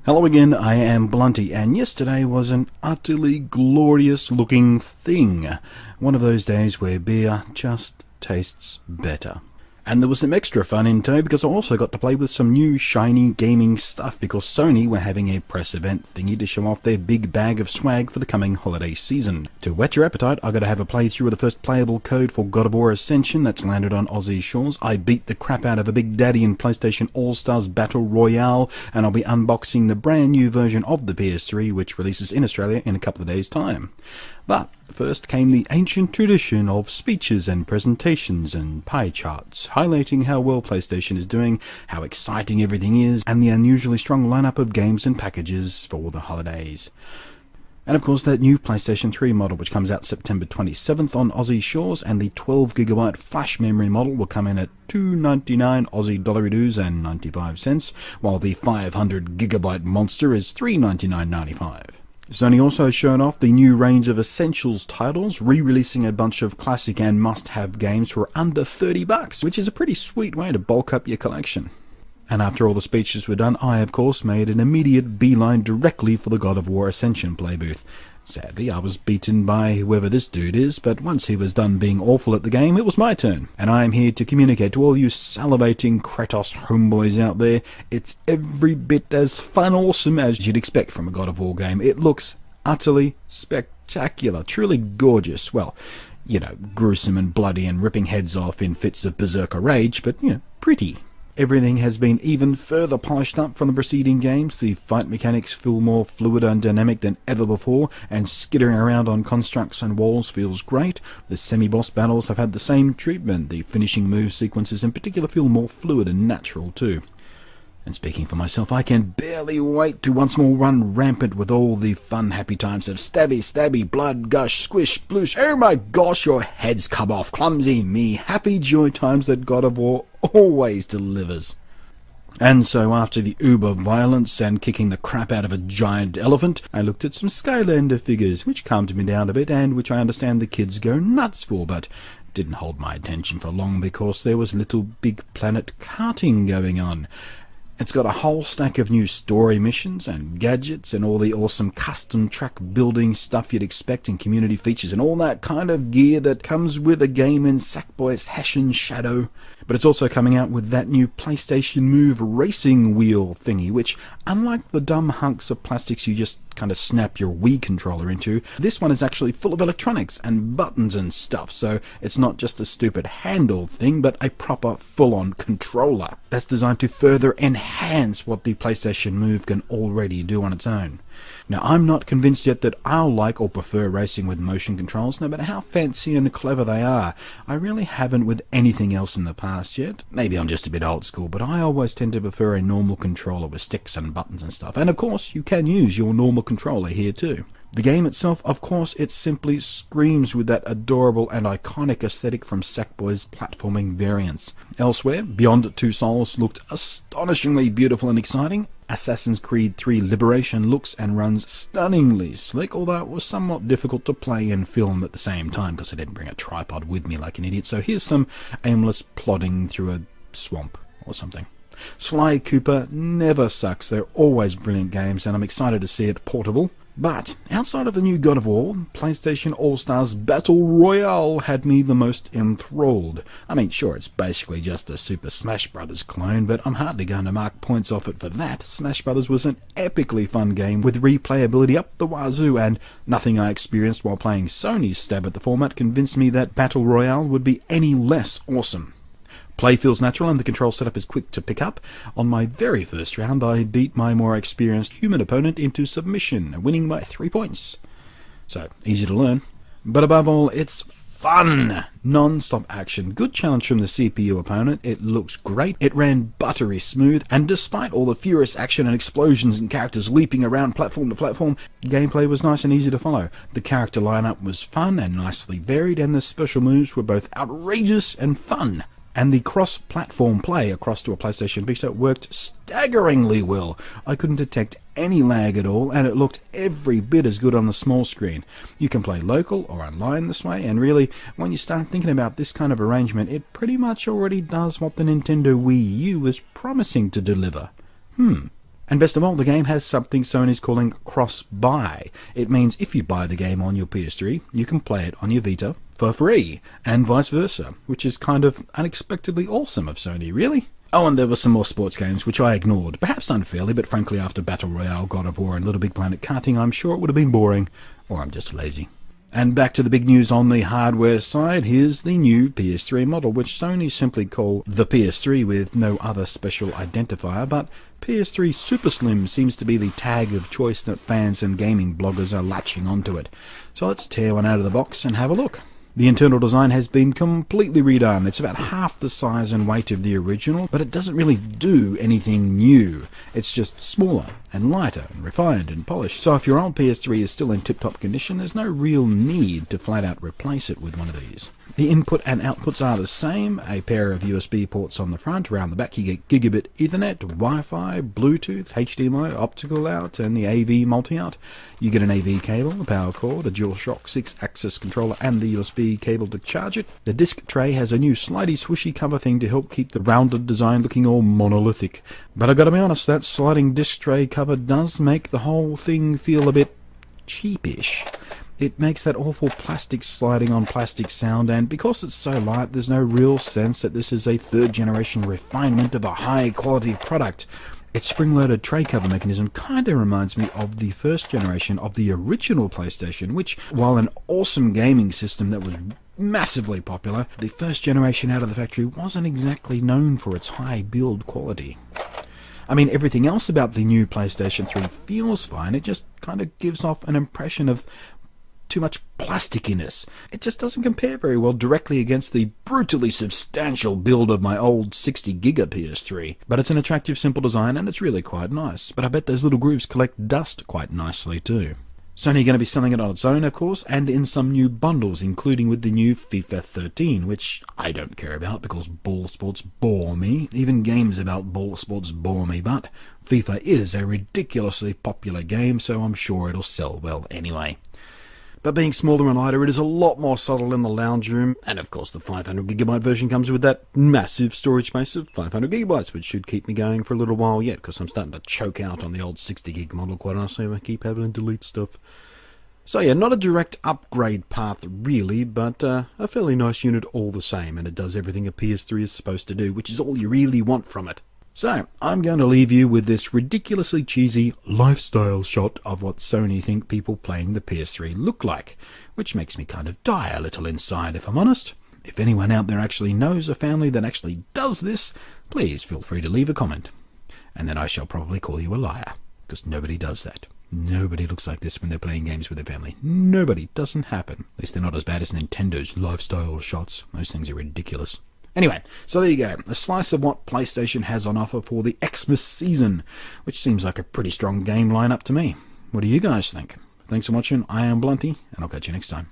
Hello again, I am Blunty, and yesterday was an utterly glorious looking thing. One of those days where beer just tastes better. And there was some extra fun in tow because I also got to play with some new shiny gaming stuff because Sony were having a press event thingy to show off their big bag of swag for the coming holiday season. To whet your appetite, I got to have a playthrough of the first playable code for God of War Ascension that's landed on Aussie shores. I beat the crap out of a Big Daddy in PlayStation All-Stars Battle Royale, and I'll be unboxing the brand new version of the PS3 which releases in Australia in a couple of days' time. But first came the ancient tradition of speeches and presentations and pie charts, highlighting how well PlayStation is doing, how exciting everything is, and the unusually strong lineup of games and packages for the holidays. And of course that new PlayStation 3 model which comes out September 27th on Aussie shores, and the 12GB flash memory model will come in at $2.99 Aussie dollary-doos and 95 cents, while the 500GB monster is $3.99.95. Sony also shown off the new range of Essentials titles, re-releasing a bunch of classic and must-have games for under $30, which is a pretty sweet way to bulk up your collection. And after all the speeches were done, I of course made an immediate beeline directly for the God of War Ascension playbooth. Sadly, I was beaten by whoever this dude is, but once he was done being awful at the game, it was my turn. And I am here to communicate to all you salivating Kratos homeboys out there, it's every bit as fun-awesome as you'd expect from a God of War game. It looks utterly spectacular, truly gorgeous. Well, you know, gruesome and bloody and ripping heads off in fits of berserker rage, but, you know, pretty. Everything has been even further polished up from the preceding games. The fight mechanics feel more fluid and dynamic than ever before, and skittering around on constructs and walls feels great. The semi-boss battles have had the same treatment. The finishing move sequences in particular feel more fluid and natural too. And speaking for myself, I can barely wait to once more run rampant with all the fun happy times of stabby, stabby, blood, gush, squish, sploosh, oh my gosh, your heads come off, clumsy me, happy joy times that God of War always delivers. And so after the uber violence and kicking the crap out of a giant elephant, I looked at some Skylander figures, which calmed me down a bit and which I understand the kids go nuts for, but didn't hold my attention for long because there was Little Big Planet karting going on. It's got a whole stack of new story missions and gadgets and all the awesome custom track building stuff you'd expect and community features and all that kind of gear that comes with a game in Sackboy's Hessian shadow. But it's also coming out with that new PlayStation Move racing wheel thingy, which, unlike the dumb hunks of plastics you just kind of snap your Wii controller into, this one is actually full of electronics and buttons and stuff, so it's not just a stupid handle thing, but a proper full-on controller that's designed to further enhance what the PlayStation Move can already do on its own. Now, I'm not convinced yet that I'll like or prefer racing with motion controls, no matter how fancy and clever they are. I really haven't with anything else in the past yet. Maybe I'm just a bit old school, but I always tend to prefer a normal controller with sticks and buttons and stuff. And of course, you can use your normal controller here too. The game itself, of course, it simply screams with that adorable and iconic aesthetic from Sackboy's platforming variants. Elsewhere, Beyond Two Souls looked astonishingly beautiful and exciting. Assassin's Creed 3 Liberation looks and runs stunningly slick, although it was somewhat difficult to play and film at the same time because I didn't bring a tripod with me like an idiot, so here's some aimless plodding through a swamp or something. Sly Cooper never sucks, they're always brilliant games and I'm excited to see it portable. But outside of the new God of War, PlayStation All-Stars Battle Royale had me the most enthralled. I mean, sure, it's basically just a Super Smash Bros. Clone, but I'm hardly going to mark points off it for that. Smash Bros. Was an epically fun game with replayability up the wazoo, and nothing I experienced while playing Sony's stab at the format convinced me that Battle Royale would be any less awesome. Play feels natural and the control setup is quick to pick up. On my very first round, I beat my more experienced human opponent into submission, winning by 3 points. So, easy to learn. But above all, it's fun! Non-stop action, good challenge from the CPU opponent, it looks great, it ran buttery smooth, and despite all the furious action and explosions and characters leaping around platform to platform, gameplay was nice and easy to follow. The character lineup was fun and nicely varied, and the special moves were both outrageous and fun. And the cross-platform play across to a PlayStation Vita worked staggeringly well. I couldn't detect any lag at all, and it looked every bit as good on the small screen. You can play local or online this way, and really, when you start thinking about this kind of arrangement, it pretty much already does what the Nintendo Wii U was promising to deliver. And best of all, the game has something Sony's calling cross-buy. It means if you buy the game on your PS3, you can play it on your Vita for free, and vice versa, which is kind of unexpectedly awesome of Sony, really. Oh, and there were some more sports games, which I ignored, perhaps unfairly, but frankly after Battle Royale, God of War and Little Big Planet Karting, I'm sure it would have been boring, or I'm just lazy. And back to the big news on the hardware side, here's the new PS3 model, which Sony simply call the PS3 with no other special identifier, but PS3 Super Slim seems to be the tag of choice that fans and gaming bloggers are latching onto it. So let's tear one out of the box and have a look. The internal design has been completely redone. It's about half the size and weight of the original, but it doesn't really do anything new. It's just smaller and lighter and refined and polished. So if your old PS3 is still in tip-top condition, there's no real need to flat out replace it with one of these. The input and outputs are the same, a pair of USB ports on the front. Around the back you get gigabit Ethernet, Wi-Fi, Bluetooth, HDMI, optical out, and the AV multi-out. You get an AV cable, a power cord, a DualShock 6-axis controller, and the USB cable to charge it. The disc tray has a new slidey swishy cover thing to help keep the rounded design looking all monolithic. But I gotta be honest, that sliding disc tray cover does make the whole thing feel a bit cheapish. It makes that awful plastic sliding on plastic sound, and because it's so light, there's no real sense that this is a third-generation refinement of a high-quality product. Its spring-loaded tray cover mechanism kinda reminds me of the first generation of the original PlayStation, which, while an awesome gaming system that was massively popular, the first generation out of the factory wasn't exactly known for its high build quality. I mean, everything else about the new PlayStation 3 feels fine, it just kind of gives off an impression of too much plastickiness. It just doesn't compare very well directly against the brutally substantial build of my old 60GB PS3. But it's an attractive, simple design, and it's really quite nice. But I bet those little grooves collect dust quite nicely too. Sony are going to be selling it on its own, of course, and in some new bundles, including with the new FIFA 13, which I don't care about because ball sports bore me. Even games about ball sports bore me, but FIFA is a ridiculously popular game, so I'm sure it'll sell well anyway. But being smaller and lighter, it is a lot more subtle in the lounge room, and of course the 500GB version comes with that massive storage space of 500GB, which should keep me going for a little while yet, because I'm starting to choke out on the old 60GB model, quite honestly. I keep having to delete stuff. So yeah, not a direct upgrade path really, but a fairly nice unit all the same, and it does everything a PS3 is supposed to do, which is all you really want from it. So, I'm going to leave you with this ridiculously cheesy lifestyle shot of what Sony think people playing the PS3 look like, which makes me kind of die a little inside, if I'm honest. If anyone out there actually knows a family that actually does this, please feel free to leave a comment. And then I shall probably call you a liar, because nobody does that. Nobody looks like this when they're playing games with their family. Nobody. Doesn't happen. At least they're not as bad as Nintendo's lifestyle shots. Those things are ridiculous. Anyway, so there you go, a slice of what PlayStation has on offer for the Xmas season, which seems like a pretty strong game lineup to me. What do you guys think? Thanks for watching, I am Blunty, and I'll catch you next time.